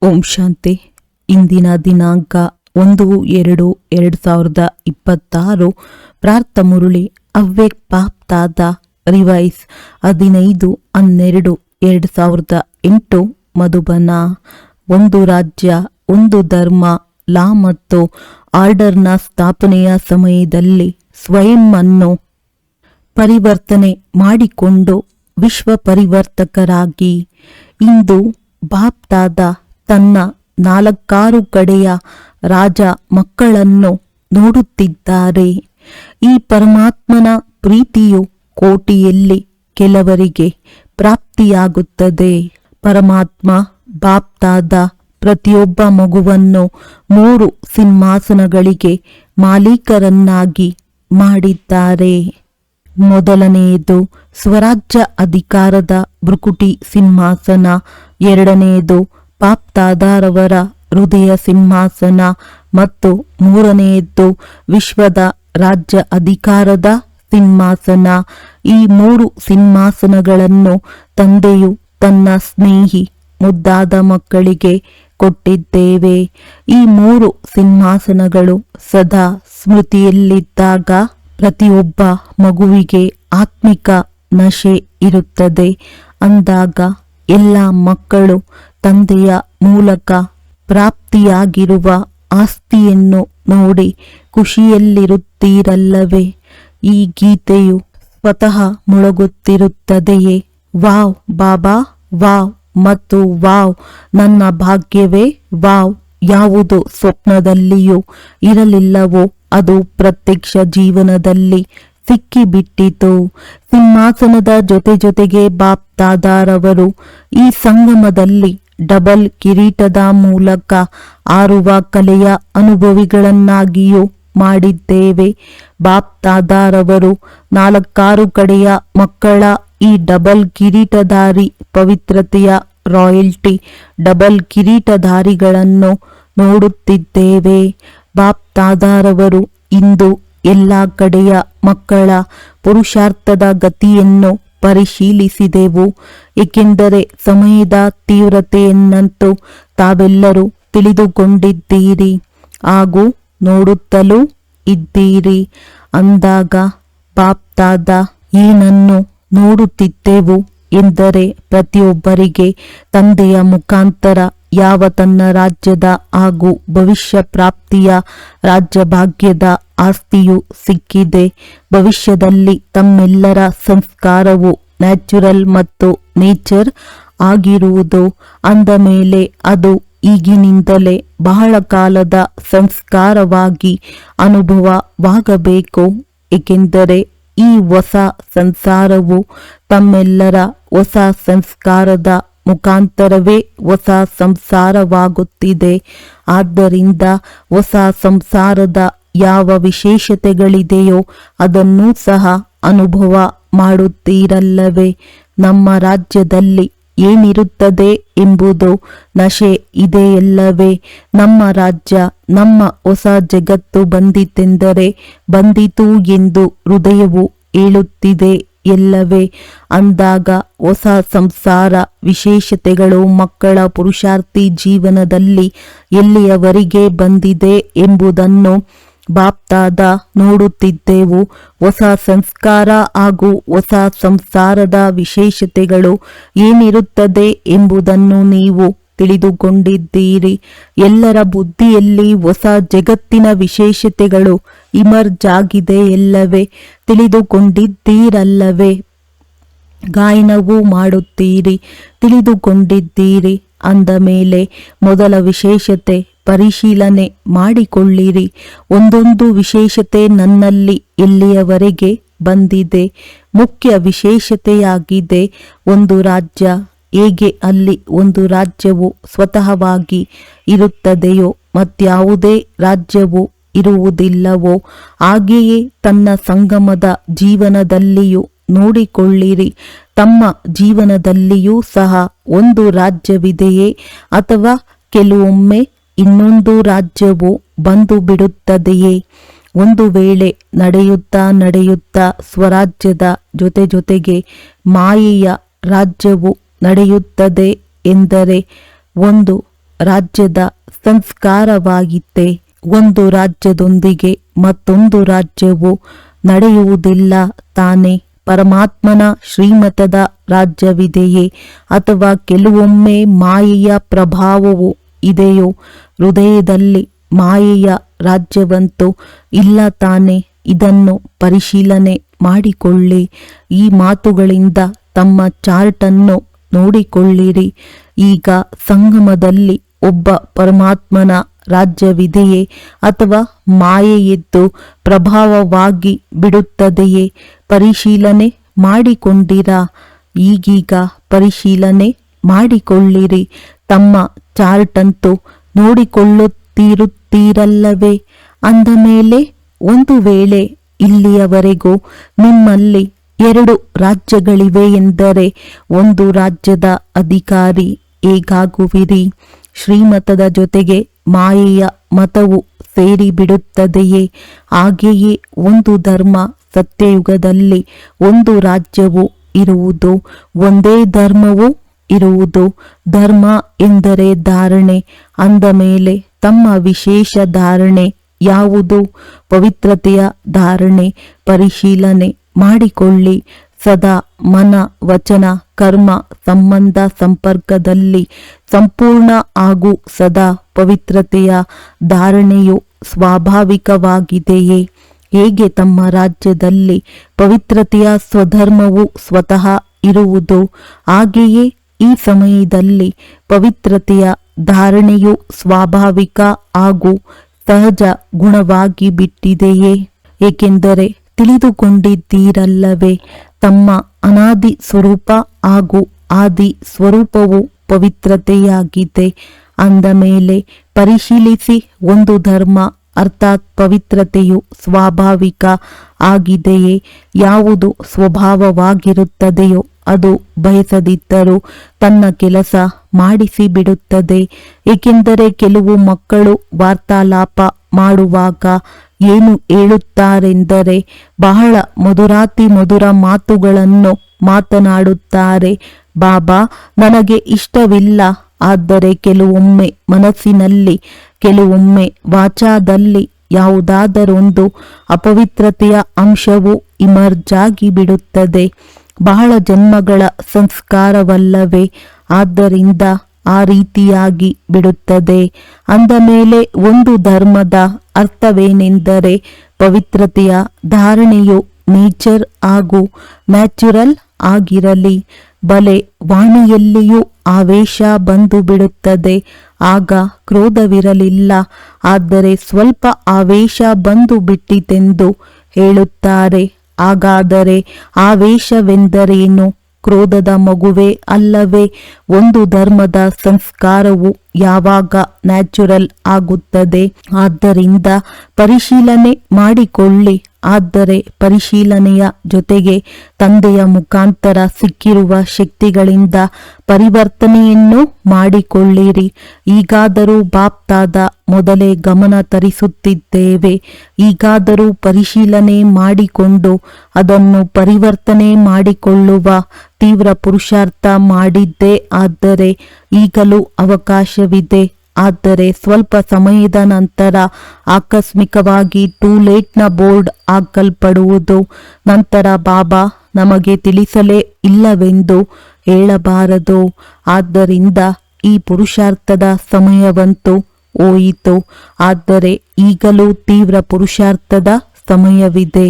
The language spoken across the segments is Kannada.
ಓಂ ಶಾಂತಿ. ಇಂದಿನ ದಿನಾಂಕ 1/2/2026. ಪ್ರಾರ್ಥ ಮುರುಳಿ ಅವ್ವೇಕ್ ಪಾಪ್ತಾದ ರಿವೈಸ್ 15/12/2008 ಮಧುಬನ. ಒಂದು ರಾಜ್ಯ, ಒಂದು ಧರ್ಮ, ಲಾ ಮತ್ತು ಆರ್ಡರ್ನ ಸ್ಥಾಪನೆಯ ಸಮಯದಲ್ಲಿ ಸ್ವಯಂ ಅನ್ನು ಪರಿವರ್ತನೆ ಮಾಡಿಕೊಂಡು ವಿಶ್ವ ಪರಿವರ್ತಕರಾಗಿ ಇಂದು ಬಾಪ್ತಾದ ತನ್ನ 4 ಕಡೆಯ ರಾಜ ಮಕ್ಕಳನ್ನು ನೋಡುತ್ತಿದ್ದಾರೆ. ಈ ಪರಮಾತ್ಮನ ಪ್ರೀತಿಯು ಕೋಟಿಯಲ್ಲಿ ಕೆಲವರಿಗೆ ಪ್ರಾಪ್ತಿಯಾಗುತ್ತದೆ. ಪರಮಾತ್ಮ ಬಾಪ್ತಾದ ಪ್ರತಿಯೊಬ್ಬ ಮಗುವನ್ನು 3 ಸಿಂಹಾಸನಗಳಿಗೆ ಮಾಲೀಕರನ್ನಾಗಿ ಮಾಡಿದ್ದಾರೆ. ಮೊದಲನೆಯದು ಸ್ವರಾಜ್ಯ ಅಧಿಕಾರದ ಭೃಕುಟಿ ಸಿಂಹಾಸನ, ಎರಡನೆಯದು ಪಾಪ್ತಾದಾರವರ ಹೃದಯ ಸಿಂಹಾಸನ ಮತ್ತು ಮೂರನೆಯದ್ದು ವಿಶ್ವದ ರಾಜ್ಯ ಅಧಿಕಾರದ ಸಿಂಹಾಸನ. ಈ 3 ಸಿಂಹಾಸನಗಳನ್ನು ತಂದೆಯು ತನ್ನ ಸ್ನೇಹಿ ಮುದ್ದಾದ ಮಕ್ಕಳಿಗೆ ಕೊಟ್ಟಿದ್ದೇವೆ. ಈ 3 ಸಿಂಹಾಸನಗಳು ಸದಾ ಸ್ಮೃತಿಯಲ್ಲಿದ್ದಾಗ ಪ್ರತಿಯೊಬ್ಬ ಮಗುವಿಗೆ ಆತ್ಮಿಕ ನಶೆ ಇರುತ್ತದೆ. ಅಂದಾಗ ಎಲ್ಲ ಮಕ್ಕಳು ತಂದೆಯ ಮೂಲಕ ಪ್ರಾಪ್ತಿಯಾಗಿರುವ ಆಸ್ತಿಯನ್ನು ನೋಡಿ ಖುಷಿಯಲ್ಲಿರುತ್ತೀರಲ್ಲವೇ? ಈ ಗೀತೆಯು ಸ್ವತಃ ಮುಳುಗುತ್ತಿರುತ್ತದೆಯೇ? ವಾವ್ ಬಾಬಾ, ವಾವ್ ಮತ್ತು ವಾವ್ ನನ್ನ ಭಾಗ್ಯವೇ, ವಾವ್. ಯಾವುದು ಸ್ವಪ್ನದಲ್ಲಿಯೂ ಇರಲಿಲ್ಲವೋ ಅದು ಪ್ರತ್ಯಕ್ಷ ಜೀವನದಲ್ಲಿ ಸಿಕ್ಕಿಬಿಟ್ಟಿತು. ಸಿಂಹಾಸನದ ಜೊತೆಗೆ ಬಾಪ್ತಾದಾರವರು ಈ ಸಂಗಮದಲ್ಲಿ ಡಬಲ್ ಕಿರೀಟದ ಮೂಲಕ ಆರುವ ಕಲೆಯ ಅನುಭವಿಗಳನ್ನಾಗಿಯೂ ಮಾಡಿದ್ದೇವೆ. ಬಾಪ್ತಾದಾರವರು 4 ಕಡೆಯ ಮಕ್ಕಳ ಈ ಡಬಲ್ ಕಿರೀಟಧಾರಿ ಪವಿತ್ರತೆಯ ರಾಯಲ್ಟಿ ಡಬಲ್ ಕಿರೀಟಧಾರಿಗಳನ್ನು ನೋಡುತ್ತಿದ್ದೇವೆ. ಬಾಪ್ತಾದಾರವರು ಇಂದು ಎಲ್ಲ ಕಡೆಯ ಮಕ್ಕಳ ಪುರುಷಾರ್ಥದ ಗತಿಯನ್ನು ಪರಿಶೀಲಿಸಿದೆವು. ಏಕೆಂದರೆ ಸಮಯದ ತೀವ್ರತೆಯನ್ನಂತೂ ತಾವೆಲ್ಲರೂ ತಿಳಿದುಕೊಂಡಿದ್ದೀರಿ ಹಾಗೂ ನೋಡುತ್ತಲೂ ಇದ್ದೀರಿ. ಅಂದಾಗ ಬಾಪ್ತಾದ ಏನನ್ನು ನೋಡುತ್ತಿದ್ದೆವು ಎಂದರೆ ಪ್ರತಿಯೊಬ್ಬರಿಗೆ ತಂದೆಯ ಮುಖಾಂತರ ಯಾವ ತನ್ನ ರಾಜ್ಯದ ಹಾಗೂ ಭವಿಷ್ಯ ಪ್ರಾಪ್ತಿಯ ರಾಜ್ಯ ಭಾಗ್ಯದ ಆಸ್ತಿಯು ಸಿಕ್ಕಿದೆ. ಭವಿಷ್ಯದಲ್ಲಿ ತಮ್ಮೆಲ್ಲರ ಸಂಸ್ಕಾರವು ನ್ಯಾಚುರಲ್ ಮತ್ತು ನೇಚರ್ ಆಗಿರುವುದು. ಅಂದ ಮೇಲೆ ಅದು ಈಗಿನಿಂದಲೇ ಬಹಳ ಕಾಲದ ಸಂಸ್ಕಾರವಾಗಿ ಅನುಭವವಾಗಬೇಕು. ಏಕೆಂದರೆ ಈ ಹೊಸ ಸಂಸಾರವು ತಮ್ಮೆಲ್ಲರ ಹೊಸ ಸಂಸ್ಕಾರದ ಮುಖಾಂತರವೇ ಹೊಸ ಸಂಸಾರವಾಗುತ್ತಿದೆ. ಆದ್ದರಿಂದ ಹೊಸ ಸಂಸಾರದ ಯಾವ ವಿಶೇಷತೆಗಳಿದೆಯೋ ಅದನ್ನೂ ಸಹ ಅನುಭವ ಮಾಡುತ್ತೀರಲ್ಲವೇ? ನಮ್ಮ ರಾಜ್ಯದಲ್ಲಿ ಏನಿರುತ್ತದೆ ಎಂಬುದು ನಶೆ ಇದೆಯಲ್ಲವೇ? ನಮ್ಮ ರಾಜ್ಯ, ನಮ್ಮ ಹೊಸ ಜಗತ್ತು ಬಂದಿತೆಂದರೆ ಬಂದಿತು ಎಂದು ಹೃದಯವು ಹೇಳುತ್ತಿದೆ ಎಲ್ಲವೇ? ಅಂದಾಗ ಹೊಸ ಸಂಸಾರ ವಿಶೇಷತೆಗಳು ಮಕ್ಕಳ ಪುರುಷಾರ್ಥಿ ಜೀವನದಲ್ಲಿ ಎಲ್ಲಿಯವರೆಗೆ ಬಂದಿದೆ ಎಂಬುದನ್ನು ಬಾಪ್ತಾದ ನೋಡುತ್ತಿದ್ದೆವು. ಹೊಸ ಸಂಸ್ಕಾರ ಹಾಗೂ ಹೊಸ ಸಂಸಾರದ ವಿಶೇಷತೆಗಳು ಏನಿರುತ್ತದೆ ಎಂಬುದನ್ನು ನೀವು ತಿಳಿದುಕೊಂಡಿದ್ದೀರಿ. ಎಲ್ಲರ ಬುದ್ಧಿಯಲ್ಲಿ ಹೊಸ ಜಗತ್ತಿನ ವಿಶೇಷತೆಗಳು ಇಮರ್ಜ್ ಆಗಿದೆ ಎಲ್ಲವೇ? ತಿಳಿದುಕೊಂಡಿದ್ದೀರಲ್ಲವೇ? ಗಾಯನವೂ ಮಾಡುತ್ತೀರಿ, ತಿಳಿದುಕೊಂಡಿದ್ದೀರಿ. ಅಂದ ಮೇಲೆ ಮೊದಲ ವಿಶೇಷತೆ ಪರಿಶೀಲನೆ ಮಾಡಿಕೊಳ್ಳಿರಿ. ಒಂದೊಂದು ವಿಶೇಷತೆ ನನ್ನಲ್ಲಿ ಎಲ್ಲಿಯವರೆಗೆ ಬಂದಿದೆ? ಮುಖ್ಯ ವಿಶೇಷತೆಯಾಗಿದೆ ಒಂದು ರಾಜ್ಯ. ಹೇಗೆ ಅಲ್ಲಿ ಒಂದು ರಾಜ್ಯವು ಸ್ವತಃವಾಗಿ ಇರುತ್ತದೆಯೋ ಮತ್ಯಾವುದೇ ರಾಜ್ಯವು ಇರುವುದಿಲ್ಲವೋ ಹಾಗೆಯೇ ತನ್ನ ಸಂಗಮದ ಜೀವನದಲ್ಲಿಯೂ ನೋಡಿಕೊಳ್ಳಿರಿ. ತಮ್ಮ ಜೀವನದಲ್ಲಿಯೂ ಸಹ ಒಂದು ರಾಜ್ಯವಿದೆಯೇ ಅಥವಾ ಕೆಲವೊಮ್ಮೆ ಇನ್ನೊಂದು ರಾಜ್ಯವು ಬಂದು ಬಿಡುತ್ತದೆಯೇ? ಒಂದು ವೇಳೆ ನಡೆಯುತ್ತಾ ಸ್ವರಾಜ್ಯದ ಜೊತೆಗೆ ಮಾಯೆಯ ರಾಜ್ಯವು ನಡೆಯುತ್ತದೆ ಎಂದರೆ ಒಂದು ರಾಜ್ಯದ ಸಂಸ್ಕಾರವಾಗಿತ್ತೆ. ಒಂದು ರಾಜ್ಯದೊಂದಿಗೆ ಮತ್ತೊಂದು ರಾಜ್ಯವು ನಡೆಯುವುದಿಲ್ಲ ತಾನೇ. ಪರಮಾತ್ಮನ ಶ್ರೀಮತದ ರಾಜ್ಯವಿದೆಯೇ, ಅಥವಾ ಕೆಲವೊಮ್ಮೆ ಮಾಯೆಯ ಪ್ರಭಾವವು ಇದೆಯೋ? ಹೃದಯದಲ್ಲಿ ಮಾಯೆಯ ರಾಜ್ಯವಂತೂ ಇಲ್ಲ ತಾನೇ. ಇದನ್ನು ಪರಿಶೀಲನೆ ಮಾಡಿಕೊಳ್ಳಿ. ಈ ಮಾತುಗಳಿಂದ ತಮ್ಮ ಚಾರ್ಟನ್ನು ನೋಡಿಕೊಳ್ಳಿರಿ. ಈಗ ಸಂಗಮದಲ್ಲಿ ಒಬ್ಬ ಪರಮಾತ್ಮನ ರಾಜ್ಯವಿದೆಯೇ, ಅಥವಾ ಮಾಯೆಯೆದ್ದು ಪ್ರಭಾವವಾಗಿ ಬಿಡುತ್ತದೆಯೇ? ಪರಿಶೀಲನೆ ಮಾಡಿಕೊಂಡಿರಾ? ಈಗೀಗ ಪರಿಶೀಲನೆ ಮಾಡಿಕೊಳ್ಳಿರಿ. ತಮ್ಮ ಚಾರ್ಟಂತೂ ನೋಡಿಕೊಳ್ಳುತ್ತಿರುತ್ತೀರಲ್ಲವೇ? ಅಂದ ಮೇಲೆ ಒಂದು ವೇಳೆ ಇಲ್ಲಿಯವರೆಗೂ ನಿಮ್ಮಲ್ಲಿ 2 ರಾಜ್ಯಗಳಿವೆ ಎಂದರೆ ಒಂದು ರಾಜ್ಯದ ಅಧಿಕಾರಿ ಹೇಗಾಗುವಿರಿ? ಶ್ರೀಮತದ ಜೊತೆಗೆ ಮಾಯೆಯ ಮತವು ಸೇರಿಬಿಡುತ್ತದೆಯೇ? ಹಾಗೆಯೇ ಒಂದು ಧರ್ಮ, ಸತ್ಯಯುಗದಲ್ಲಿ ಒಂದು ರಾಜ್ಯವು ಇರುವುದು, ಒಂದೇ ಧರ್ಮವೂ ಇರುವುದು. ಧರ್ಮ ಎಂದರೆ ಧಾರಣೆ. ಅಂದ ಮೇಲೆ ತಮ್ಮ ವಿಶೇಷ ಧಾರಣೆ ಯಾವುದು? ಪವಿತ್ರತೆಯ ಧಾರಣೆ. ಪರಿಶೀಲನೆ ಮಾಡಿಕೊಳ್ಳಿ. ಸದಾ ಮನ, ವಚನ, ಕರ್ಮ ಸಂಬಂಧ ಸಂಪರ್ಕದಲ್ಲಿ ಸಂಪೂರ್ಣ ಹಾಗೂ ಸದಾ ಪವಿತ್ರತೆಯ ಧಾರಣೆಯು ಸ್ವಾಭಾವಿಕವಾಗಿದೆಯೇ? ಹೇಗೆ ತಮ್ಮ ರಾಜ್ಯದಲ್ಲಿ ಪವಿತ್ರತೆಯ ಸ್ವಧರ್ಮವು ಸ್ವತಃ ಇರುವುದು, ಹಾಗೆಯೇ ಈ ಸಮಯದಲ್ಲಿ ಪವಿತ್ರತೆಯ ಧಾರಣೆಯು ಸ್ವಾಭಾವಿಕ ಹಾಗೂ ಸಹಜ ಗುಣವಾಗಿ ಬಿಟ್ಟಿದೆಯೇ? ಏಕೆಂದರೆ ತಿಳಿದುಕೊಂಡಿದ್ದೀರಲ್ಲವೇ, ತಮ್ಮ ಅನಾದಿ ಸ್ವರೂಪ ಹಾಗೂ ಆದಿ ಸ್ವರೂಪವು ಪವಿತ್ರತೆಯಾಗಿದೆ. ಅಂದ ಮೇಲೆ ಪರಿಶೀಲಿಸಿ. ಒಂದು ಧರ್ಮ ಅರ್ಥಾತ್ ಪವಿತ್ರತೆಯು ಸ್ವಾಭಾವಿಕ ಆಗಿದೆಯೇ? ಯಾವುದು ಸ್ವಭಾವವಾಗಿರುತ್ತದೆಯೋ ಅದು ಬಯಸದಿದ್ದರೂ ತನ್ನ ಕೆಲಸ ಮಾಡಿಸಿ ಬಿಡುತ್ತದೆ. ಏಕೆಂದರೆ ಕೆಲವು ಮಕ್ಕಳು ವಾರ್ತಾಲಾಪ ಮಾಡುವಾಗ ಏನು ಹೇಳುತ್ತಾರೆಂದರೆ ಬಹಳ ಮಧುರಾತಿ ಮಧುರ ಮಾತುಗಳನ್ನು ಮಾತನಾಡುತ್ತಾರೆ. ಬಾಬಾ, ನನಗೆ ಇಷ್ಟವಿಲ್ಲ. ಆದರೆ ಕೆಲವೊಮ್ಮೆ ಮನಸ್ಸಿನಲ್ಲಿ, ಕೆಲವೊಮ್ಮೆ ವಾಚಾದಲ್ಲಿ ಯಾವುದಾದರೊಂದು ಅಪವಿತ್ರತೆಯ ಅಂಶವು ಇಮರ್ಜಾಗಿ ಬಿಡುತ್ತದೆ. ಬಹಳ ಜನ್ಮಗಳ ಸಂಸ್ಕಾರವಲ್ಲವೇ? ಆದ್ದರಿಂದ ಆ ರೀತಿಯಾಗಿ ಬಿಡುತ್ತದೆ. ಅಂದ ಮೇಲೆ ಒಂದು ಧರ್ಮದ ಅರ್ಥವೇನೆಂದರೆ ಪವಿತ್ರತೆಯ ಧಾರಣೆಯು ನೇಚರ್ ಹಾಗೂ ನ್ಯಾಚುರಲ್ ಆಗಿರಲಿ. ಬಲೆ ವಾಣಿಯಲ್ಲಿಯೂ ಆವೇಶ ಬಂದು ಬಿಡುತ್ತದೆ. ಆಗ ಕ್ರೋಧವಿರಲಿಲ್ಲ. ಆದರೆ ಸ್ವಲ್ಪ ಆವೇಶ ಬಂದು ಬಿಟ್ಟಿತೆಂದು ಹೇಳುತ್ತಾರೆ. ಹಾಗಾದರೆ ಆವೇಶವೆಂದರೇನು? ಕ್ರೋಧದ ಮಗುವೇ ಅಲ್ಲವೇ? ಒಂದು ಧರ್ಮದ ಸಂಸ್ಕಾರವು ಯಾವಾಗ ನ್ಯಾಚುರಲ್ ಆಗುತ್ತದೆ? ಆದ್ದರಿಂದ ಪರಿಶೀಲನೆ ಮಾಡಿಕೊಳ್ಳಿ. ಆದರೆ ಪರಿಶೀಲನೆಯ ಜೊತೆಗೆ ತಂದೆಯ ಮುಖಾಂತರ ಸಿಕ್ಕಿರುವ ಶಕ್ತಿಗಳಿಂದ ಪರಿವರ್ತನೆಯನ್ನು ಮಾಡಿಕೊಳ್ಳಿರಿ. ಈಗಾದರೂ ಬಾಪ್ತಾದ ಮೊದಲೇ ಗಮನ ತರಿಸುತ್ತಿದ್ದೇವೆ. ಈಗಾದರೂ ಪರಿಶೀಲನೆ ಮಾಡಿಕೊಂಡು ಅದನ್ನು ಪರಿವರ್ತನೆ ಮಾಡಿಕೊಳ್ಳುವ ತೀವ್ರ ಪುರುಷಾರ್ಥ ಮಾಡಿದ್ದೇ ಆದರೆ ಈಗಲೂ ಅವಕಾಶವಿದೆ. ಆದರೆ ಸ್ವಲ್ಪ ಸಮಯದ ನಂತರ ಆಕಸ್ಮಿಕವಾಗಿ ಟೂ ಲೇಟ್ನ ಬೋರ್ಡ್ ಹಾಕಲ್ಪಡುವುದು. ನಂತರ ಬಾಬಾ ನಮಗೆ ತಿಳಿಸಲೇ ಇಲ್ಲವೆಂದು ಹೇಳಬಾರದು. ಆದ್ದರಿಂದ ಈ ಪುರುಷಾರ್ಥದ ಸಮಯವಂತೂ ಹೋಯಿತು. ಆದರೆ ಈಗಲೂ ತೀವ್ರ ಪುರುಷಾರ್ಥದ ಸಮಯವಿದೆ.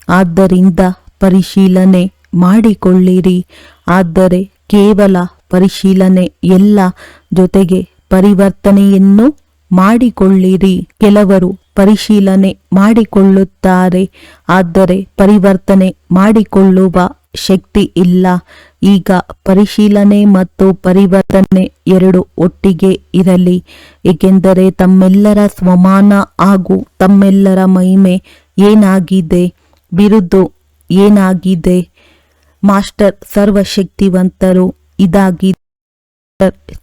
ಆದ್ದರಿಂದ ಪರಿಶೀಲನೆ ಮಾಡಿಕೊಳ್ಳಿರಿ. ಆದರೆ ಕೇವಲ ಪರಿಶೀಲನೆ ಎಲ್ಲ ಜೊತೆಗೆ ಪರಿವರ್ತನೆಯನ್ನು ಮಾಡಿಕೊಳ್ಳಿರಿ. ಕೆಲವರು ಪರಿಶೀಲನೆ ಮಾಡಿಕೊಳ್ಳುತ್ತಾರೆ, ಆದರೆ ಪರಿವರ್ತನೆ ಮಾಡಿಕೊಳ್ಳುವ ಶಕ್ತಿ ಇಲ್ಲ. ಈಗ ಪರಿಶೀಲನೆ ಮತ್ತು ಪರಿವರ್ತನೆ ಎರಡು ಒಟ್ಟಿಗೆ ಇರಲಿ. ಏಕೆಂದರೆ ತಮ್ಮೆಲ್ಲರ ಸ್ವಮಾನ ಹಾಗೂ ತಮ್ಮೆಲ್ಲರ ಮಹಿಮೆ ಏನಾಗಿದೆ, ಬಿರುದು ಏನಾಗಿದೆ? ಮಾಸ್ಟರ್ ಸರ್ವಶಕ್ತಿವಂತರು ಇದಾಗಿದೆ.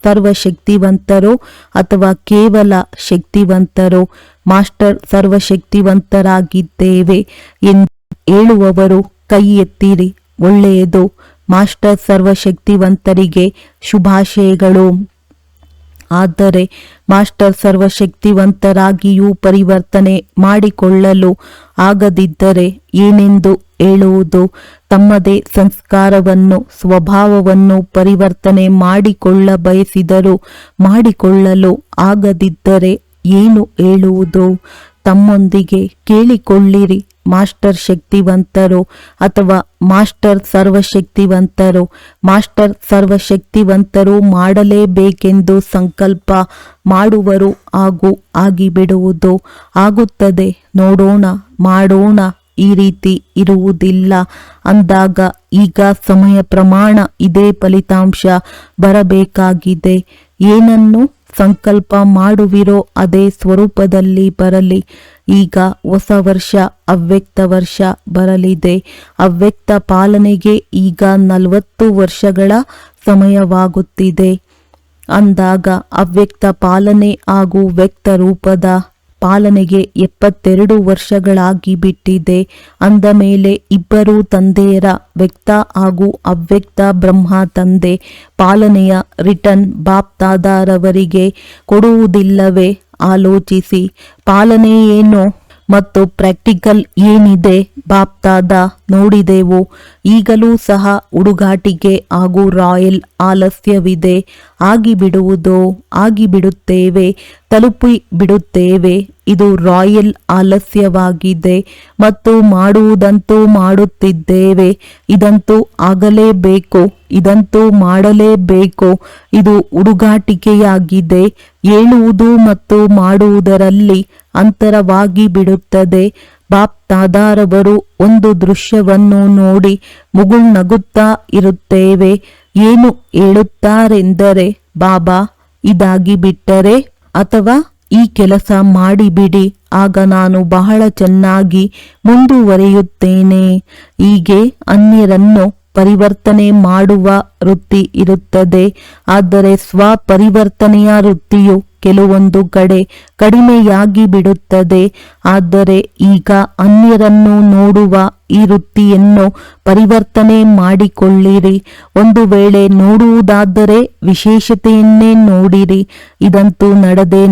ಸರ್ವಶಕ್ತಿವಂತರೋ ಅಥವಾ ಕೇವಲ ಶಕ್ತಿವಂತರೋ? ಮಾಸ್ಟರ್ ಸರ್ವಶಕ್ತಿವಂತರಾಗಿದ್ದೇವೆ ಎಂದು ಹೇಳುವವರು ಕೈ ಎತ್ತಿರಿ. ಒಳ್ಳೆಯದು. ಮಾಸ್ಟರ್ ಸರ್ವಶಕ್ತಿವಂತರಿಗೆ ಶುಭಾಶಯಗಳು. ಆದರೆ ಮಾಸ್ಟರ್ ಸರ್ವಶಕ್ತಿವಂತರಾಗಿಯೂ ಪರಿವರ್ತನೆ ಮಾಡಿಕೊಳ್ಳಲು ಆಗದಿದ್ದರೆ ಏನೆಂದು ಹೇಳುವುದು? ತಮ್ಮದೇ ಸಂಸ್ಕಾರವನ್ನು ಸ್ವಭಾವವನ್ನು ಪರಿವರ್ತನೆ ಮಾಡಿಕೊಳ್ಳ ಬಯಸಿದರೂ ಮಾಡಿಕೊಳ್ಳಲು ಆಗದಿದ್ದರೆ ಏನು ಹೇಳುವುದು? ತಮ್ಮೊಂದಿಗೆ ಕೇಳಿಕೊಳ್ಳಿರಿ, ಮಾಸ್ಟರ್ ಶಕ್ತಿವಂತರು ಅಥವಾ ಮಾಸ್ಟರ್ ಸರ್ವಶಕ್ತಿವಂತರು? ಮಾಸ್ಟರ್ ಸರ್ವಶಕ್ತಿವಂತರು ಮಾಡಲೇಬೇಕೆಂದು ಸಂಕಲ್ಪ ಮಾಡುವರು ಹಾಗೂ ಆಗಿಬಿಡುವುದು. ಆಗುತ್ತದೆ, ನೋಡೋಣ, ಮಾಡೋಣ, ಈ ರೀತಿ ಇರುವುದಿಲ್ಲ ಅಂದಾಗ ಈಗ ಸಮಯ ಪ್ರಮಾಣ ಇದೇ ಫಲಿತಾಂಶ ಬರಬೇಕಾಗಿದೆ. ಏನನ್ನು ಸಂಕಲ್ಪ ಮಾಡುವಿರೋ ಅದೇ ಸ್ವರೂಪದಲ್ಲಿ ಬರಲಿ. ಈಗ ಹೊಸ ವರ್ಷ ಅವ್ಯಕ್ತ ವರ್ಷ ಬರಲಿದೆ. ಅವ್ಯಕ್ತ ಪಾಲನೆಗೆ ಈಗ 40 ವರ್ಷಗಳ ಸಮಯವಾಗುತ್ತಿದೆ ಅಂದಾಗ ಅವ್ಯಕ್ತ ಪಾಲನೆ ಹಾಗೂ ವ್ಯಕ್ತ ರೂಪದ ಪಾಲನೆಗೆ 72 ವರ್ಷಗಳಾಗಿ ಬಿಟ್ಟಿದೆ. ಅಂದ ಮೇಲೆ ಇಬ್ಬರೂ ತಂದೆಯರ ವ್ಯಕ್ತ ಹಾಗೂ ಅವ್ಯಕ್ತ ಬ್ರಹ್ಮ ತಂದೆ ಪಾಲನೆಯ ರಿಟರ್ನ್ ಬಾಪ್ ದಾದಾರವರಿಗೆ ಕೊಡುವುದಿಲ್ಲವೇ? ಆಲೋಚಿಸಿ, ಪಾಲನೆ ಏನು ಮತ್ತು ಪ್ರಾಕ್ಟಿಕಲ್ ಏನಿದೆ? ಬಾಪ್ ದಾದಾ ನೋಡಿದೆವು. ಈಗಲೂ ಸಹ ಹುಡುಗಾಟಿಕೆ ಹಾಗೂ ರಾಯಲ್ ಆಲಸ್ಯವಿದೆ. ಆಗಿಬಿಡುವುದೋ? ಆಗಿಬಿಡುತ್ತೇವೆ, ತಲುಪಿ ಬಿಡುತ್ತೇವೆ. ಇದು ರಾಯಲ್ ಆಲಸ್ಯವಾಗಿದೆ ಮತ್ತು ಮಾಡುವುದಂತೂ ಮಾಡುತ್ತಿದ್ದೇವೆ. ಇದಂತೂ ಆಗಲೇಬೇಕು, ಇದಂತೂ ಮಾಡಲೇಬೇಕು. ಇದು ಹುಡುಗಾಟಿಕೆಯಾಗಿದೆ. ಹೇಳುವುದು ಮತ್ತು ಮಾಡುವುದರಲ್ಲಿ ಅಂತರವಾಗಿ ಬಿಡುತ್ತದೆ. ಬಾಪ್ ದಾದಾರವರು ಒಂದು ದೃಶ್ಯವನ್ನು ನೋಡಿ ಮುಗುಳ್ನಗುತ್ತಾ ಇರುತ್ತೇವೆ. ಏನು ಹೇಳುತ್ತಾರೆಂದರೆ, ಬಾಬಾ ಇದಾಗಿ ಬಿಟ್ಟರೆ ಅಥವಾ ಈ ಕೆಲಸ ಮಾಡಿಬಿಡಿ, ಆಗ ನಾನು ಬಹಳ ಚೆನ್ನಾಗಿ ಮುಂದುವರಿಯುತ್ತೇನೆ. ಹೀಗೆ ಅನ್ಯರನ್ನು ಪರಿವರ್ತನೆ ಮಾಡುವ ವೃತ್ತಿ ಇರುತ್ತದೆ. ಆದರೆ ಸ್ವಪರಿವರ್ತನೆಯ ವೃತ್ತಿಯು ಕೆಲವೊಂದು ಕಡೆ ಕಡಿಮೆಯಾಗಿ ಬಿಡುತ್ತದೆ. ಆದರೆ ಈಗ ಅನ್ಯರನ್ನು ನೋಡುವ ಈ ವೃತ್ತಿಯನ್ನು ಪರಿವರ್ತನೆ ಮಾಡಿಕೊಳ್ಳಿರಿ. ಒಂದು ವೇಳೆ ನೋಡುವುದಾದರೆ ವಿಶೇಷತೆಯನ್ನೇ ನೋಡಿರಿ. ಇದಂತೂ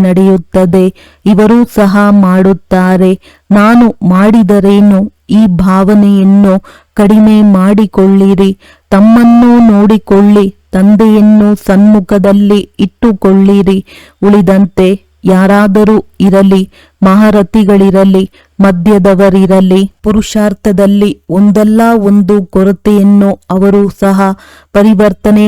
ನಡೆಯುತ್ತದೆ. ಇವರೂ ಸಹ ಮಾಡುತ್ತಾರೆ. ನಾನು ಮಾಡಿದರೇನು? ಈ ಭಾವನೆಯನ್ನು ಕಡಿಮೆ ಮಾಡಿಕೊಳ್ಳಿರಿ. ತಮ್ಮನ್ನು ನೋಡಿಕೊಳ್ಳಿ, ತಂದೆಯನ್ನು ಸನ್ಮುಖದಲ್ಲಿ ಇಟ್ಟುಕೊಳ್ಳಿರಿ. ಉಳಿದಂತೆ ಯಾರಾದರೂ ಇರಲಿ, ಮಹಾರಥಿಗಳಿರಲಿ, ಮಧ್ಯದವರಿರಲಿ, ಪುರುಷಾರ್ಥದಲ್ಲಿ ಒಂದಲ್ಲ ಒಂದು ಕೊರತೆಯನ್ನು ಅವರು ಸಹ ಪರಿವರ್ತನೆ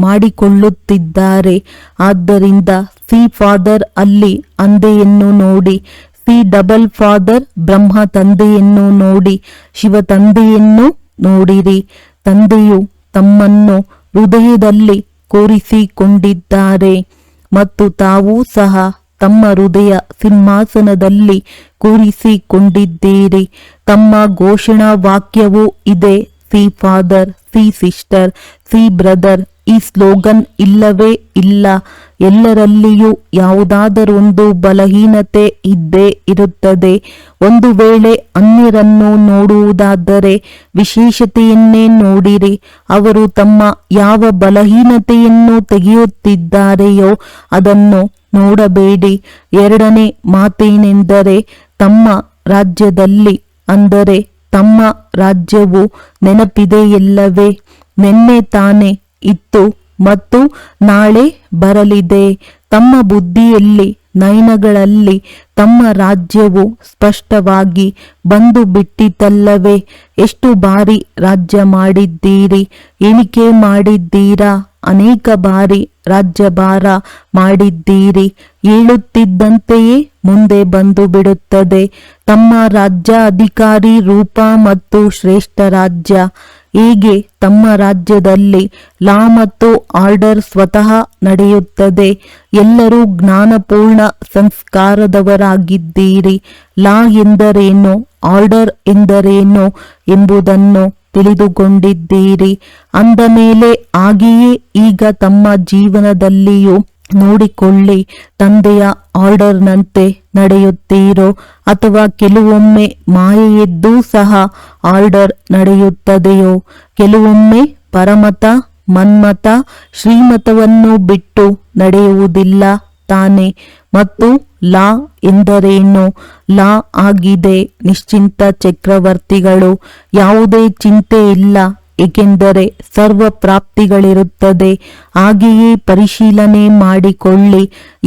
ಮಾಡಿಕೊಳ್ಳುತ್ತಿದ್ದಾರೆ. ಆದ್ದರಿಂದ ಸಿ ಫಾದರ್ ಅಲ್ಲಿ ಅಂದೆಯನ್ನು ನೋಡಿ, ಸಿ ಡಬಲ್ ಫಾದರ್ ಬ್ರಹ್ಮ ತಂದೆಯನ್ನು ನೋಡಿ, ಶಿವ ತಂದೆಯನ್ನು ನೋಡಿರಿ. ತಂದೆಯು ತಮ್ಮನ್ನು ಹೃದಯದಲ್ಲಿ ಕೂರಿಸಿಕೊಂಡಿದ್ದಾರೆ ಮತ್ತು ತಾವೂ ಸಹ ತಮ್ಮ ಹೃದಯ ಸಿಂಹಾಸನದಲ್ಲಿ ಕೂರಿಸಿಕೊಂಡಿದ್ದೀರಿ. ತಮ್ಮ ಘೋಷಣಾ ವಾಕ್ಯವೂ ಇದೆ, C father, C sister, C brother. ಈ ಸ್ಲೋಗನ್ ಇಲ್ಲವೇ ಇಲ್ಲ. ಎಲ್ಲರಲ್ಲಿಯೂ ಯಾವುದಾದರೊಂದು ಬಲಹೀನತೆ ಇದ್ದೇ ಇರುತ್ತದೆ. ಒಂದು ವೇಳೆ ಅನ್ಯರನ್ನು ನೋಡುವುದಾದರೆ ವಿಶೇಷತೆಯನ್ನೇ ನೋಡಿರಿ. ಅವರು ತಮ್ಮ ಯಾವ ಬಲಹೀನತೆಯನ್ನು ತೆಗೆಯುತ್ತಿದ್ದಾರೆಯೋ ಅದನ್ನು ನೋಡಬೇಡಿ. ಎರಡನೇ ಮಾತೇನೆಂದರೆ, ತಮ್ಮ ರಾಜ್ಯದಲ್ಲಿ ಅಂದರೆ ತಮ್ಮ ರಾಜ್ಯವು ನೆನಪಿದೆಯಲ್ಲವೇ? ನಿನ್ನೆ ತಾನೇ ಇತ್ತು ಮತ್ತು ನಾಳೆ ಬರಲಿದೆ. ತಮ್ಮ ಬುದ್ಧಿಯಲ್ಲಿ ನಯನಗಳಲ್ಲಿ ತಮ್ಮ ರಾಜ್ಯವು ಸ್ಪಷ್ಟವಾಗಿ ಬಂದು ಬಿಟ್ಟಿತಲ್ಲವೇ? ಎಷ್ಟು ಬಾರಿ ರಾಜ್ಯ ಮಾಡಿದ್ದೀರಿ, ಎಣಿಕೆ ಮಾಡಿದ್ದೀರಾ? ಅನೇಕ ಬಾರಿ ರಾಜ್ಯಭಾರ ಮಾಡಿದ್ದೀರಿ. ಹೇಳುತ್ತಿದ್ದಂತೆಯೇ ಮುಂದೆ ಬಂದು ಬಿಡುತ್ತದೆ ತಮ್ಮ ರಾಜ್ಯ ಅಧಿಕಾರಿ ರೂಪ ಮತ್ತು ಶ್ರೇಷ್ಠ ರಾಜ್ಯ. ಹೇಗೆ ತಮ್ಮ ರಾಜ್ಯದಲ್ಲಿ ಲಾ ಮತ್ತು ಆರ್ಡರ್ ಸ್ವತಃ ನಡೆಯುತ್ತದೆ. ಎಲ್ಲರೂ ಜ್ಞಾನಪೂರ್ಣ ಸಂಸ್ಕಾರದವರಾಗಿದ್ದೀರಿ. ಲಾ ಎಂದರೇನು, ಆರ್ಡರ್ ಎಂದರೇನು ಎಂಬುದನ್ನು ತಿಳಿದುಕೊಂಡಿದ್ದೀರಿ. ಅಂದ ಮೇಲೆ ಹಾಗೆಯೇ ಈಗ ತಮ್ಮ ಜೀವನದಲ್ಲಿಯೂ ನೋಡಿಕೊಳ್ಳಿ. ತಂದೆಯ ಆರ್ಡರ್ನಂತೆ ನಡೆಯುತ್ತೀರೋ ಅಥವಾ ಕೆಲವೊಮ್ಮೆ ಮಾಯೆಯದ್ದೂ ಸಹ ಆರ್ಡರ್ ನಡೆಯುತ್ತದೆಯೋ? ಕೆಲವೊಮ್ಮೆ ಪರಮತ ಮನ್ಮಥ ಶ್ರೀಮತವನ್ನು ಬಿಟ್ಟು ನಡೆಯುವುದಿಲ್ಲ ತಾನೆ. ಮತ್ತು ಲಾ ಎಂದರೇನು? ಲಾ ಆಗಿದೆ ನಿಶ್ಚಿಂತ ಚಕ್ರವರ್ತಿಗಳು. ಯಾವುದೇ ಚಿಂತೆ ಇಲ್ಲ, ಏಕೆಂದರೆ ಸರ್ವ ಪ್ರಾಪ್ತಿಗಳಿರುತ್ತದೆ. ಹಾಗೆಯೇ ಪರಿಶೀಲನೆ ಮಾಡಿಕೊಳ್ಳಿ.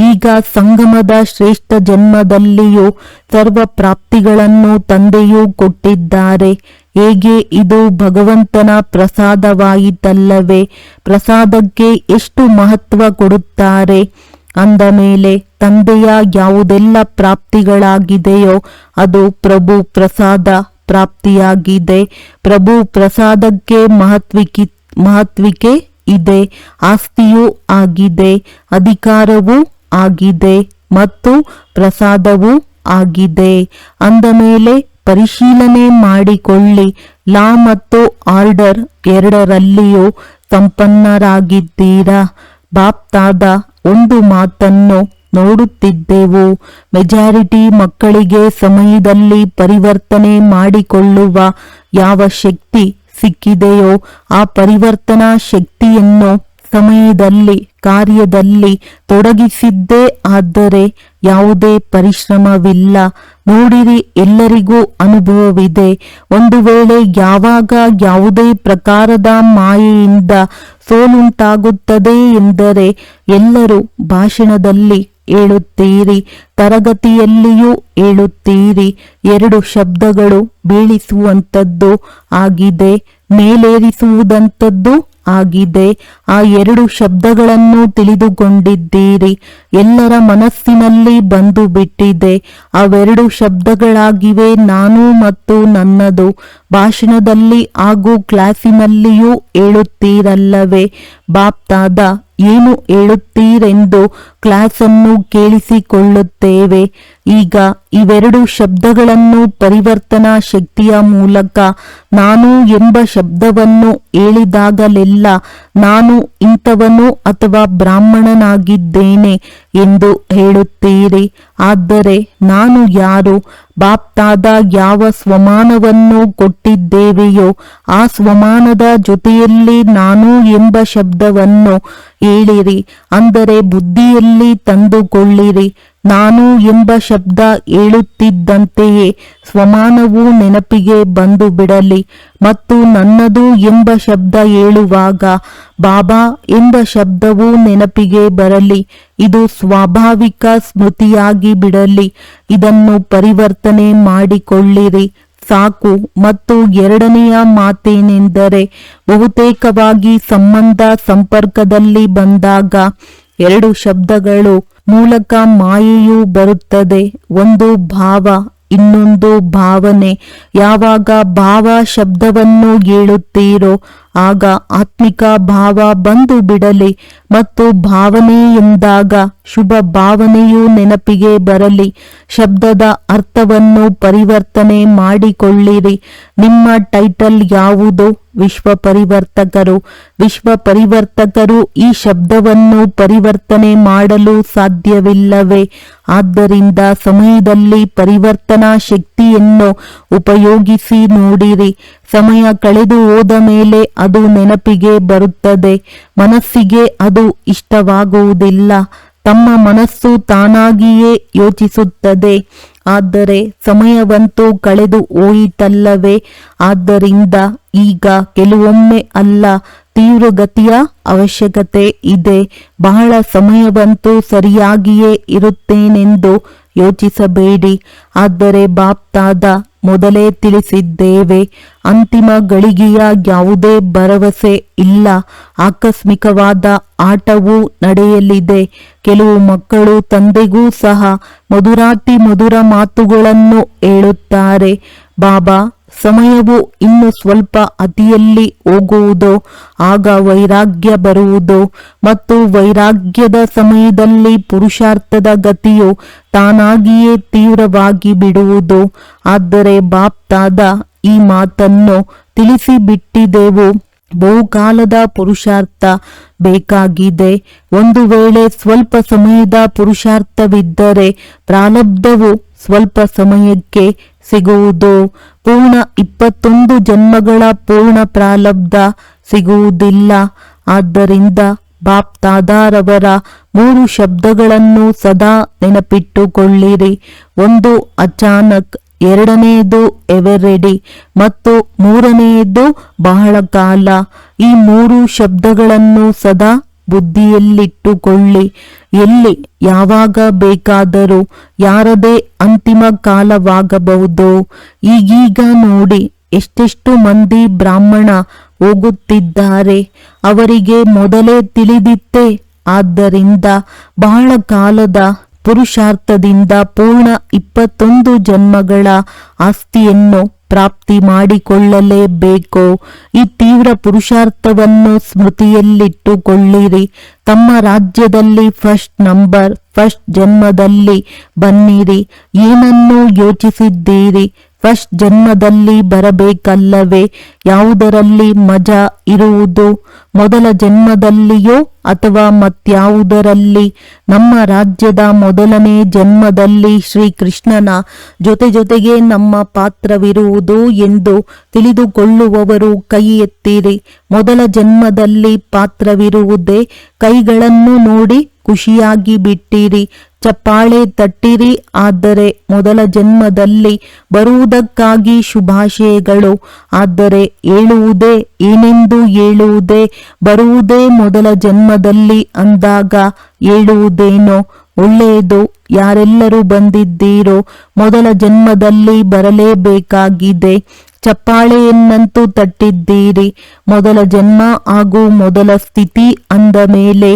ಈಗ ಸಂಗಮದ ಶ್ರೇಷ್ಠ ಜನ್ಮದಲ್ಲಿಯೂ ಸರ್ವ ಪ್ರಾಪ್ತಿಗಳನ್ನು ತಂದೆಯೂ ಕೊಟ್ಟಿದ್ದಾರೆ. ಹೇಗೆ ಇದು ಭಗವಂತನ ಪ್ರಸಾದವಾಯಿತಲ್ಲವೇ? ಪ್ರಸಾದಕ್ಕೆ ಎಷ್ಟು ಮಹತ್ವ ಕೊಡುತ್ತಾರೆ ಅಂದ ಮೇಲೆ ತಂದೆಯ ಯಾವುದೆಲ್ಲ ಪ್ರಾಪ್ತಿಗಳಾಗಿದೆಯೋ ಅದು ಪ್ರಭು ಪ್ರಸಾದ ಪ್ರಾಪ್ತಿಯಾಗಿದೆ. ಪ್ರಭು ಪ್ರಸಾದಕ್ಕೆ ಮಹತ್ವಿಕೆ ಇದೆ, ಆಸ್ತಿಯೂ ಆಗಿದೆ, ಅಧಿಕಾರವೂ ಆಗಿದೆ ಮತ್ತು ಪ್ರಸಾದವೂ ಆಗಿದೆ. ಅಂದ ಮೇಲೆ ಪರಿಶೀಲನೆ ಮಾಡಿಕೊಳ್ಳಿ. ಲಾ ಮತ್ತು ಆರ್ಡರ್ ಎರಡರಲ್ಲಿಯೂ ಸಂಪನ್ನರಾಗಿದ್ದೀರಾ. ಬಾಪ್ತಾದ ಒಂದು ಮಾತನ್ನು ನೋಡುತ್ತಿದ್ದೆವು. ಮೆಜಾರಿಟಿ ಮಕ್ಕಳಿಗೆ ಸಮಯದಲ್ಲಿ ಪರಿವರ್ತನೆ ಮಾಡಿಕೊಳ್ಳುವ ಯಾವ ಶಕ್ತಿ ಸಿಕ್ಕಿದೆಯೋ ಆ ಪರಿವರ್ತನಾ ಶಕ್ತಿಯನ್ನು ಸಮಯದಲ್ಲಿ ಕಾರ್ಯದಲ್ಲಿ ತೊಡಗಿಸಿದ್ದೇ ಆದರೆ ಯಾವುದೇ ಪರಿಶ್ರಮವಿಲ್ಲ. ನೋಡಿರಿ, ಎಲ್ಲರಿಗೂ ಅನುಭವವಿದೆ. ಒಂದು ವೇಳೆ ಯಾವಾಗ ಯಾವುದೇ ಪ್ರಕಾರದ ಮಾಯೆಯಿಂದ ಸೋಲುಂಟಾಗುತ್ತದೆ ಎಂದರೆ ಎಲ್ಲರೂ ಭಾಷಣದಲ್ಲಿ ಹೇಳುತ್ತೀರಿ, ತರಗತಿಯಲ್ಲಿಯೂ ಹೇಳುತ್ತೀರಿ. ಎರಡು ಶಬ್ದಗಳು ಬೀಳಿಸುವಂಥದ್ದು ಆಗಿದೆ, ಮೇಲೇರಿಸುವುದಂಥದ್ದು ಆಗಿದೆ. ಆ ಎರಡು ಶಬ್ದಗಳನ್ನು ತಿಳಿದುಕೊಂಡಿದ್ದೀರಿ. ಎಲ್ಲರ ಮನಸ್ಸಿನಲ್ಲಿ ಬಂದು ಬಿಟ್ಟಿದೆ. ಅವೆರಡು ಶಬ್ದಗಳಾಗಿವೆ, ನಾನು ಮತ್ತು ನನ್ನದು. ಭಾಷಣದಲ್ಲಿ ಹಾಗೂ ಕ್ಲಾಸಿನಲ್ಲಿಯೂ ಹೇಳುತ್ತೀರಲ್ಲವೇ? ಬಾಪ್ತಾದ ಏನು ಹೇಳುತ್ತೀರೆಂದು ಕ್ಲಾಸನ್ನು ಕೇಳಿಸಿಕೊಳ್ಳುತ್ತೇವೆ. ಈಗ ಇವೆರಡು ಶಬ್ದಗಳನ್ನು ಪರಿವರ್ತನಾ ಶಕ್ತಿಯ ಮೂಲಕ ನಾನು ಎಂಬ ಶಬ್ದವನ್ನು ಹೇಳಿದಾಗಲೆಲ್ಲ ನಾನು ಇಂಥವನು ಅಥವಾ ಬ್ರಾಹ್ಮಣನಾಗಿದ್ದೇನೆ ಎಂದು ಹೇಳುತ್ತೀರಿ. ಆದರೆ ನಾನು ಯಾರು? ಬಾಪ್ತಾದ ಯಾವ ಸ್ವಮಾನವನ್ನು ಕೊಟ್ಟಿದ್ದೇವೆಯೋ ಆ ಸ್ವಮಾನದ ಜೊತೆಯಲ್ಲಿ ನಾನು ಎಂಬ ಶಬ್ದವನ್ನು ಹೇಳಿರಿ. ಅಂದರೆ ಬುದ್ಧಿಯಲ್ಲಿ ತಂದುಕೊಳ್ಳಿರಿ. ನಾನು ಎಂಬ ಶಬ್ದ ಹೇಳುತ್ತಿದ್ದಂತೆಯೇ ಸ್ವಮಾನವು ನೆನಪಿಗೆ ಬಂದು ಬಿಡಲಿ. ಮತ್ತು ನನ್ನದು ಎಂಬ ಶಬ್ದ ಹೇಳುವಾಗ ಬಾಬಾ ಎಂಬ ಶಬ್ದವು ನೆನಪಿಗೆ ಬರಲಿ. ಇದು ಸ್ವಾಭಾವಿಕ ಸ್ಮೃತಿಯಾಗಿ ಬಿಡಲಿ. ಇದನ್ನು ಪರಿವರ್ತನೆ ಮಾಡಿಕೊಳ್ಳಿರಿ ಸಾಕು. ಮತ್ತು ಎರಡನೆಯ ಮಾತೇನೆಂದರೆ ಬಹುತೇಕವಾಗಿ ಸಂಬಂಧ ಸಂಪರ್ಕದಲ್ಲಿ ಬಂದಾಗ ಎರಡು ಶಬ್ದಗಳು ಮೂಲಕ ಮಾಯೆಯು ಬರುತ್ತದೆ. ಒಂದು ಭಾವ, ಇನ್ನೊಂದು ಭಾವನೆ. ಯಾವಾಗ ಭಾವ ಶಬ್ದವನ್ನು ಹೇಳುತ್ತೀರೋ ಆಗ ಆತ್ಮಿಕ ಭಾವ ಬಂದು ಬಿಡಲಿ. ಮತ್ತು ಭಾವನೆ ಎಂದಾಗ ಶುಭ ಭಾವನೆಯು ನೆನಪಿಗೆ ಬರಲಿ. ಶಬ್ದದ ಅರ್ಥವನ್ನು ಪರಿವರ್ತನೆ ಮಾಡಿಕೊಳ್ಳಿರಿ. ನಿಮ್ಮ ಟೈಟಲ್ ಯಾವುದು? ವಿಶ್ವ ಪರಿವರ್ತಕರು. ವಿಶ್ವ ಪರಿವರ್ತಕರು ಈ ಶಬ್ದವನ್ನು ಪರಿವರ್ತನೆ ಮಾಡಲು ಸಾಧ್ಯವಿಲ್ಲವೇ? ಆದ್ದರಿಂದ ಸಮಯದಲ್ಲಿ ಪರಿವರ್ತನಾ ಶಕ್ತಿಯನ್ನು ಉಪಯೋಗಿಸಿ ನೋಡಿರಿ. ಸಮಯ ಕಳೆದು ಹೋದ ಮೇಲೆ ಅದು ನೆನಪಿಗೆ ಬರುತ್ತದೆ. ಮನಸ್ಸಿಗೆ ಅದು ಇಷ್ಟವಾಗುವುದಿಲ್ಲ. ತಮ್ಮ ಮನಸ್ಸು ತಾನಾಗಿಯೇ ಯೋಚಿಸುತ್ತದೆ. ಆದರೆ ಸಮಯವಂತೂ ಕಳೆದು ಹೋಯಿತಲ್ಲವೇ? ಆದ್ದರಿಂದ ಈಗ ಕೆಲವೊಮ್ಮೆ ಅಲ್ಲ, ತೀವ್ರಗತಿಯ ಅವಶ್ಯಕತೆ ಇದೆ. ಬಹಳ ಸಮಯವಂತೂ ಸರಿಯಾಗಿಯೇ ಇರುತ್ತೇನೆಂದು ಯೋಚಿಸಬೇಡಿ. ಆದರೆ ಬಾಪ್ತಾದ ಮೊದಲೇ ತಿಳಿಸಿದ್ದೇವೆ, ಅಂತಿಮ ಗಳಿಗೆಯ ಯಾವುದೇ ಭರವಸೆ ಇಲ್ಲ. ಆಕಸ್ಮಿಕವಾದ ಆಟವೂ ನಡೆಯಲಿದೆ. ಕೆಲವು ಮಕ್ಕಳು ತಂದೆಗೂ ಸಹ ಮಧುರಾತಿ ಮಧುರ ಮಾತುಗಳನ್ನು ಹೇಳುತ್ತಾರೆ. ಬಾಬಾ, ಸಮಯವು ಇನ್ನು ಸ್ವಲ್ಪ ಅತಿಯಲ್ಲಿ ಹೋಗುವುದು, ಆಗ ವೈರಾಗ್ಯ ಬರುವುದು. ಮತ್ತು ವೈರಾಗ್ಯದ ಸಮಯದಲ್ಲಿ ಪುರುಷಾರ್ಥದ ಗತಿಯು ತಾನಾಗಿಯೇ ತೀವ್ರವಾಗಿ ಬಿಡುವುದು. ಆದರೆ ಬಾಪ್ತಾದ ಈ ಮಾತನ್ನು ತಿಳಿಸಿಬಿಟ್ಟಿದೆವು. ಬಹುಕಾಲದ ಪುರುಷಾರ್ಥ ಬೇಕಾಗಿದೆ. ಒಂದು ವೇಳೆ ಸ್ವಲ್ಪ ಸಮಯದ ಪುರುಷಾರ್ಥವಿದ್ದರೆ ಪ್ರಾರಬ್ಧವು ಸ್ವಲ್ಪ ಸಮಯಕ್ಕೆ ಸಿಗುವುದು. ಪೂರ್ಣ 21 ಜನ್ಮಗಳ ಪೂರ್ಣ ಪ್ರಾರಬ್ಧ ಸಿಗುವುದಿಲ್ಲ. ಆದ್ದರಿಂದ ಬಾಪ್ ತಾದಾರವರ 3 ಶಬ್ದಗಳನ್ನು ಸದಾ ನೆನಪಿಟ್ಟುಕೊಳ್ಳಿರಿ. ಒಂದು ಅಚಾನಕ್, ಎರಡನೆಯದು ಎವರೆಡಿ ಮತ್ತು ಮೂರನೆಯದು ಬಹಳ ಕಾಲ. ಈ 3 ಶಬ್ದಗಳನ್ನು ಸದಾ ಬುದ್ಧಿಯಲ್ಲಿಟ್ಟುಕೊಳ್ಳಿ. ಎಲ್ಲಿ ಯಾವಾಗ ಬೇಕಾದರೂ ಯಾರದೇ ಅಂತಿಮ ಕಾಲವಾಗಬಹುದು. ಈಗೀಗ ನೋಡಿ ಎಷ್ಟೆಷ್ಟು ಮಂದಿ ಬ್ರಾಹ್ಮಣ ಹೋಗುತ್ತಿದ್ದಾರೆ. ಅವರಿಗೆ ಮೊದಲೇ ತಿಳಿದಿತ್ತೆ. ಆದ್ದರಿಂದ ಬಹಳ ಕಾಲದ ಪುರುಷಾರ್ಥದಿಂದ ಪೂರ್ಣ 21 ಜನ್ಮಗಳ ಆಸ್ತಿಯನ್ನು ಪ್ರಾಪ್ತಿ ಮಾಡಿಕೊಳ್ಳಲೇಬೇಕು. ಈ ತೀವ್ರ ಪುರುಷಾರ್ಥವನ್ನು ಸ್ಮೃತಿಯಲ್ಲಿಟ್ಟುಕೊಳ್ಳಿರಿ. ತಮ್ಮ ರಾಜ್ಯದಲ್ಲಿ ಫಸ್ಟ್ ಜನ್ಮದಲ್ಲಿ ಬನ್ನಿರಿ. ಏನನ್ನು ಯೋಚಿಸಿದ್ದೀರಿ? ಫಸ್ಟ್ ಜನ್ಮದಲ್ಲಿ ಬರಬೇಕಲ್ಲವೇ? ಯಾವುದರಲ್ಲಿ ಮಜಾ ಇರುವುದು? ಮೊದಲ ಜನ್ಮದಲ್ಲಿಯೋ ಅಥವಾ ಮತ್ಯಾವುದರಲ್ಲಿ? ನಮ್ಮ ರಾಜ್ಯದ ಮೊದಲನೇ ಜನ್ಮದಲ್ಲಿ ಶ್ರೀಕೃಷ್ಣನ ಜೊತೆಗೆ ನಮ್ಮ ಪಾತ್ರವಿರುವುದು ಎಂದು ತಿಳಿದುಕೊಳ್ಳುವವರು ಕೈ ಎತ್ತಿರಿ. ಮೊದಲ ಜನ್ಮದಲ್ಲಿ ಪಾತ್ರವಿರುವುದೇ? ಕೈಗಳನ್ನು ನೋಡಿ ಖುಷಿಯಾಗಿ ಬಿಟ್ಟಿರಿ, ಚಪ್ಪಾಳೆ ತಟ್ಟಿರಿ. ಆದರೆ ಮೊದಲ ಜನ್ಮದಲ್ಲಿ ಬರುವುದಕ್ಕಾಗಿ ಶುಭಾಶಯಗಳು. ಆದರೆ ಹೇಳುವುದೇ ಏನೆಂದು ಹೇಳುವುದೇ? ಬರುವುದೇ ಮೊದಲ ಜನ್ಮದಲ್ಲಿ ಅಂದಾಗ ಹೇಳುವುದೇನೋ? ಒಳ್ಳೆಯದು. ಯಾರೆಲ್ಲರೂ ಬಂದಿದ್ದೀರೋ ಮೊದಲ ಜನ್ಮದಲ್ಲಿ ಬರಲೇಬೇಕಾಗಿದೆ. ಚಪ್ಪಾಳೆಯನ್ನಂತೂ ತಟ್ಟಿದ್ದೀರಿ. ಮೊದಲ ಜನ್ಮ ಹಾಗೂ ಮೊದಲ ಸ್ಥಿತಿ ಅಂದ ಮೇಲೆ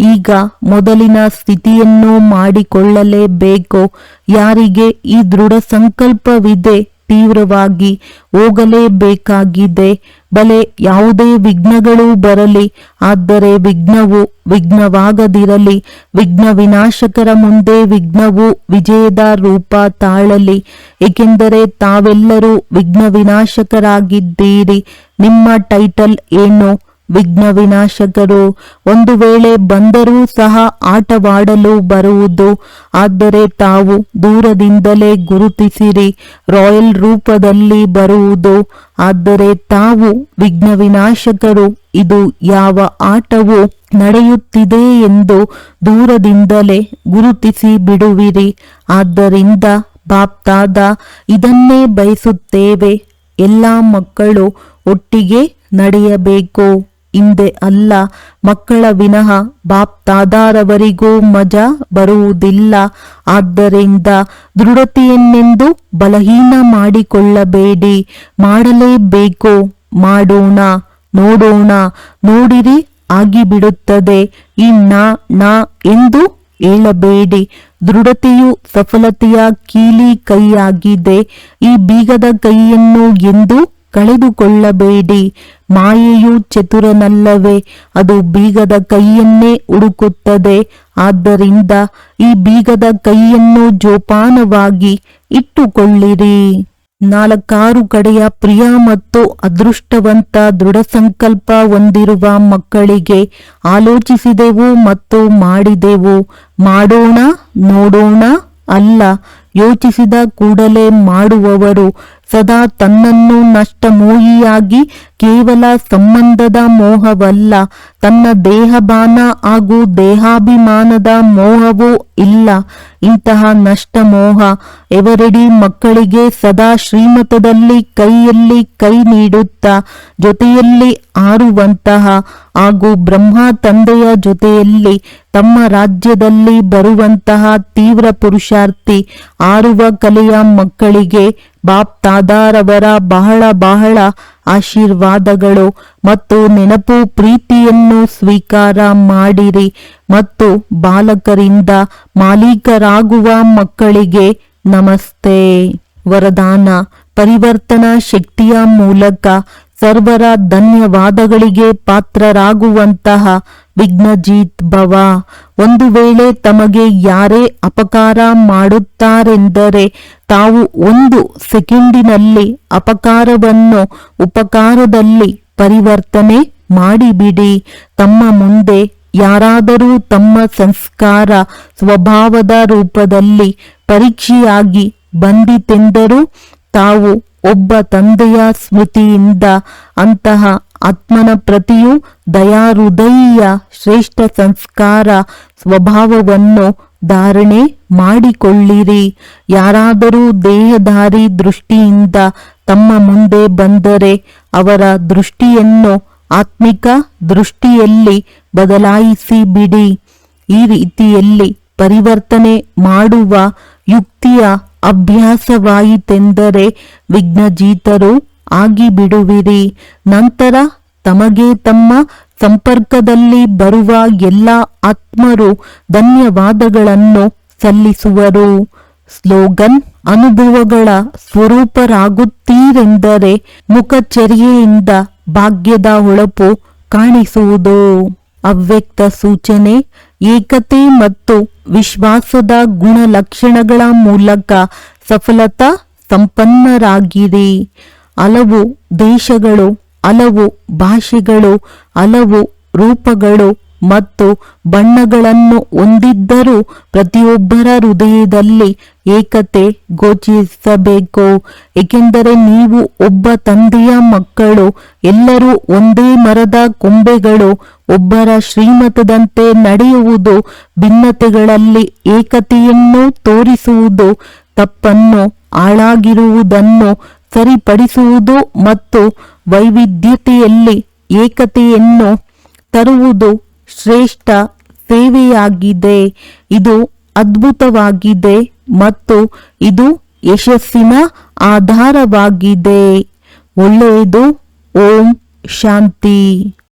ಈಗ ಮೊದಲಿನ ಸ್ಥಿತಿಯನ್ನು ಮಾಡಿಕೊಳ್ಳಲೇಬೇಕು. ಯಾರಿಗೆ ಈ ದೃಢ ಸಂಕಲ್ಪವಿದೆ ತೀವ್ರವಾಗಿ ಹೋಗಲೇಬೇಕಾಗಿದೆ. ಬಲೆ ಯಾವುದೇ ವಿಘ್ನಗಳು ಬರಲಿ, ಆದರೆ ವಿಘ್ನವು ವಿಘ್ನವಾಗದಿರಲಿ. ವಿಘ್ನ ವಿನಾಶಕರ ಮುಂದೆ ವಿಘ್ನವು ವಿಜಯದ ರೂಪ ತಾಳಲಿ. ಏಕೆಂದರೆ ತಾವೆಲ್ಲರೂ ವಿಘ್ನ ವಿನಾಶಕರಾಗಿದ್ದೀರಿ. ನಿಮ್ಮ ಟೈಟಲ್ ಏನು? ವಿಘ್ನ ವಿನಾಶಕರು. ಒಂದು ವೇಳೆ ಬಂದರೂ ಸಹ ಆಟವಾಡಲು ಬರುವುದು. ಆದರೆ ತಾವು ದೂರದಿಂದಲೇ ಗುರುತಿಸಿರಿ. ರಾಯಲ್ ರೂಪದಲ್ಲಿ ಬರುವುದು. ಆದರೆ ತಾವು ವಿಘ್ನ ವಿನಾಶಕರು. ಇದು ಯಾವ ಆಟವು ನಡೆಯುತ್ತಿದೆ ಎಂದು ದೂರದಿಂದಲೇ ಗುರುತಿಸಿ ಬಿಡುವಿರಿ. ಆದ್ದರಿಂದ ಬಾಪ್ ದಾದಾ ಇದನ್ನೇ ಬಯಸುತ್ತೇವೆ. ಎಲ್ಲ ಮಕ್ಕಳು ಒಟ್ಟಿಗೆ ನಡೆಯಬೇಕು. ಹಿಂದೆ ಅಲ್ಲ. ಮಕ್ಕಳ ವಿನಃ ಬಾಪ್ ತಾದಾರವರಿಗೂ ಮಜಾ ಬರುವುದಿಲ್ಲ. ಆದ್ದರಿಂದ ದೃಢತೆಯನ್ನೆಂದು ಬಲಹೀನ ಮಾಡಿಕೊಳ್ಳಬೇಡಿ. ಮಾಡಲೇಬೇಕು. ಮಾಡೋಣ, ನೋಡೋಣ, ನೋಡಿರಿ ಆಗಿಬಿಡುತ್ತದೆ. ಈ ನಾ ಎಂದು ಹೇಳಬೇಡಿ. ದೃಢತೆಯು ಸಫಲತೆಯ ಕೀಲಿ ಕೈಯಾಗಿದೆ. ಈ ಬೀಗದ ಕೈಯನ್ನು ಎಂದು ಕಳೆದುಕೊಳ್ಳಬೇಡಿ. ಮಾಯೆಯು ಚತುರನಲ್ಲವೇ? ಅದು ಬೀಗದ ಕೈಯನ್ನೇ ಹುಡುಕುತ್ತದೆ. ಆದ್ದರಿಂದ ಈ ಬೀಗದ ಕೈಯನ್ನು ಜೋಪಾನವಾಗಿ ಇಟ್ಟುಕೊಳ್ಳಿರಿ. 4 ಕಡೆಯ ಪ್ರಿಯ ಮತ್ತು ಅದೃಷ್ಟವಂತ ದೃಢ ಸಂಕಲ್ಪ ಹೊಂದಿರುವ ಮಕ್ಕಳಿಗೆ ಆಲೋಚಿಸಿದೆವು ಮತ್ತು ಮಾಡಿದೆವು. ಮಾಡೋಣ, ನೋಡೋಣ ಅಲ್ಲ. ಯೋಚಿಸಿದ ಕೂಡಲೇ ಮಾಡುವವರು ಸದಾ ತನ್ನನ್ನು ನಷ್ಟಮೋಹಿಯಾಗಿ, ಕೇವಲ ಸಂಬಂಧದ ಮೋಹವಲ್ಲ, ತನ್ನ ದೇಹಭಾನ ಹಾಗೂ ದೇಹಾಭಿಮಾನದ ಮೋಹವೂ ಇಲ್ಲ. ಇಂತಹ ನಷ್ಟಮೋಹ ಎವರೆಡಿ ಮಕ್ಕಳಿಗೆ ಸದಾ ಶ್ರೀಮತದಲ್ಲಿ ಕೈಯಲ್ಲಿ ಕೈ ನೀಡುತ್ತಾ ಜೊತೆಯಲ್ಲಿ ಆರುವಂತಹ ಹಾಗೂ ಬ್ರಹ್ಮ ತಂದೆಯ ಜೊತೆಯಲ್ಲಿ ತಮ್ಮ ರಾಜ್ಯದಲ್ಲಿ ಬರುವಂತಹ ತೀವ್ರ ಪುರುಷಾರ್ಥಿ ಆರುವ ಕಲೆಯ ಮಕ್ಕಳಿಗೆ ಬಾಪ್ ತಾದಾರವರ ಬಹಳ ಆಶೀರ್ವಾದಗಳು ಮತ್ತು ನೆನಪು ಪ್ರೀತಿಯನ್ನು ಸ್ವೀಕಾರ ಮಾಡಿರಿ. ಮತ್ತು ಬಾಲಕರಿಂದ ಮಾಲೀಕರಾಗುವ ಮಕ್ಕಳಿಗೆ ನಮಸ್ತೆ. ವರದಾನ: ಪರಿವರ್ತನಾ ಶಕ್ತಿಯ ಮೂಲಕ ಸರ್ವರ ಧನ್ಯವಾದಗಳಿಗೆ ಪಾತ್ರರಾಗುವಂತಹ ವಿಘ್ನಜೀತ್ ಭವ. ಒಂದು ವೇಳೆ ತಮಗೆ ಯಾರೇ ಅಪಕಾರ ಮಾಡುತ್ತಾರೆಂದರೆ ತಾವು 1 ಸೆಕೆಂಡಿನಲ್ಲಿ ಅಪಕಾರವನ್ನು ಉಪಕಾರದಲ್ಲಿ ಪರಿವರ್ತನೆ ಮಾಡಿಬಿಡಿ. ತಮ್ಮ ಮುಂದೆ ಯಾರಾದರೂ ತಮ್ಮ ಸಂಸ್ಕಾರ ಸ್ವಭಾವದ ರೂಪದಲ್ಲಿ ಪರೀಕ್ಷೆಯಾಗಿ ಬಂದಿತೆಂದರೂ ತಾವು ಒಬ್ಬ ತಂದೆಯ ಸ್ಮೃತಿಯಿಂದ ಅಂತಹ ಆತ್ಮನ ಪ್ರತಿಯೂ ದಯಾಹೃದಯಿಯ ಶ್ರೇಷ್ಠ ಸಂಸ್ಕಾರ ಸ್ವಭಾವವನ್ನು ಧಾರಣೆ ಮಾಡಿಕೊಳ್ಳಿರಿ. ಯಾರಾದರೂ ದೇಹಧಾರಿ ದೃಷ್ಟಿಯಿಂದ ತಮ್ಮ ಮುಂದೆ ಬಂದರೆ ಅವರ ದೃಷ್ಟಿಯನ್ನು ಆತ್ಮಿಕ ದೃಷ್ಟಿಯಲ್ಲಿ ಬದಲಾಯಿಸಿ ಬಿಡಿ. ಈ ರೀತಿಯಲ್ಲಿ ಪರಿವರ್ತನೆ ಮಾಡುವ ಯುಕ್ತಿಯ ಅಭ್ಯಾಸವಾಯಿತೆಂದರೆ ವಿಘ್ನಜೀತರು ಆಗಿಬಿಡುವಿರಿ. ನಂತರ ತಮಗೆ ತಮ್ಮ ಸಂಪರ್ಕದಲ್ಲಿ ಬರುವ ಎಲ್ಲ ಆತ್ಮರು ಧನ್ಯವಾದಗಳನ್ನು ಸಲ್ಲಿಸುವರು. ಸ್ಲೋಗನ್: ಅನುಭವಗಳ ಸ್ವರೂಪರಾಗುತ್ತೀರೆಂದರೆ ಮುಖಚರ್ಯೆಯಿಂದ ಭಾಗ್ಯದ ಹೊಳಪು ಕಾಣಿಸುವುದು. ಅವ್ಯಕ್ತ ಸೂಚನೆ: ಏಕತೆ ಮತ್ತು ವಿಶ್ವಾಸದ ಗುಣಲಕ್ಷಣಗಳ ಮೂಲಕ ಸಫಲತಾ ಸಂಪನ್ನರಾಗಿರಿ. ಹಲವು ದೇಶಗಳು, ಹಲವು ಭಾಷೆಗಳು, ಹಲವು ರೂಪಗಳು ಮತ್ತು ಬಣ್ಣಗಳನ್ನು ಹೊಂದಿದ್ದರೂ ಪ್ರತಿಯೊಬ್ಬರ ಹೃದಯದಲ್ಲಿ ಏಕತೆ ಗೋಚರಿಸಬೇಕು. ಏಕೆಂದರೆ ನೀವು ಒಬ್ಬ ತಂದೆಯ ಮಕ್ಕಳು. ಎಲ್ಲರೂ ಒಂದೇ ಮರದ ಕೊಂಬೆಗಳು. ಒಬ್ಬರ ಶ್ರೀಮತದಂತೆ ನಡೆಯುವುದು ಭಿನ್ನತೆಗಳಲ್ಲಿ ಏಕತೆಯನ್ನು ತೋರಿಸುವುದು, ತಪ್ಪನ್ನು ಹಾಳಾಗಿರುವುದನ್ನು ಸರಿಪಡಿಸುವುದು ಮತ್ತು ವೈವಿಧ್ಯತೆಯಲ್ಲಿ ಏಕತೆಯನ್ನು ತರುವುದು ಶ್ರೇಷ್ಠ ಸೇವೆಯಾಗಿದೆ. ಇದು ಅದ್ಭುತವಾಗಿದೆ ಮತ್ತು ಇದು ಯಶಸ್ಸಿನ ಆಧಾರವಾಗಿದೆ. ಒಳ್ಳೆಯದು. ಓಂ ಶಾಂತಿ.